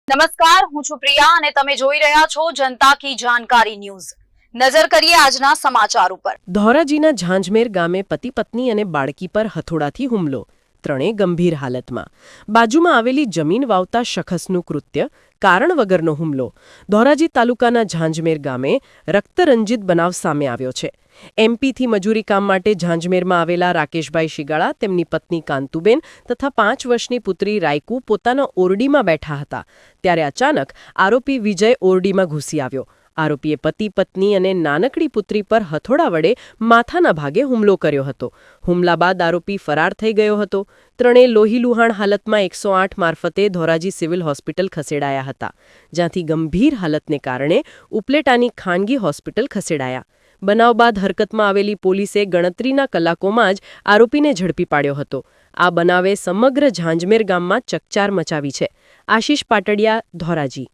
નમસ્કાર, હું છું પ્રિયા અને તમે જોઈ રહ્યા છો જનતા કી જાણકારી ન્યૂઝ। નજર કરીએ આજના સમાચાર ઉપર। ધોરાજીના ઝાંઝમેર ગામે પતિ પત્ની અને બાળકી પર હથોડાથી હુમલો, ત્રણેય ગંભીર હાલતમાં। બાજુમાં આવેલી જમીન વાવતા શખ્સનું કૃત્ય, કારણ વગરનો હુમલો। ધોરાજી તાલુકાના ઝાંઝમેર ગામે રક્તરંજિત બનાવ સામે આવ્યો છે। એમપીથી મજૂરી કામ માટે ઝાંઝમેરમાં આવેલા રાકેશભાઈ શિગાળા, તેમની પત્ની કાંતુબેન તથા 5 વર્ષની પુત્રી રાયકુ પોતાના ઓરડીમાં બેઠા હતા, ત્યારે અચાનક આરોપી વિજય ઓરડીમાં ઘૂસી આવ્યો। આરોપીએ પતિ પત્ની અને નાનકડી પુત્રી પર હથોડા વડે માથાના ભાગે હુમલો કર્યો હતો। હુમલા બાદ આરોપી ફરાર થઈ ગયો હતો। ત્રણેય લોહીલુહાણ હાલતમાં 108 મારફતે ધોરાજી સિવિલ હોસ્પિટલ ખસેડાયા હતા, જ્યાંથી ગંભીર હાલતને કારણે ઉપલેટાની ખાનગી હોસ્પિટલ ખસેડાયા। બનાવ બાદ હરકતમાં આવેલી પોલીસે ગણતરીના કલાકોમાં જ આરોપીને ઝડપી પાડ્યો હતો। આ બનાવે સમગ્ર ઝાંઝમેર ગામમાં ચકચાર મચાવી છે। આશીષ પાટડિયા, ધોરાજી।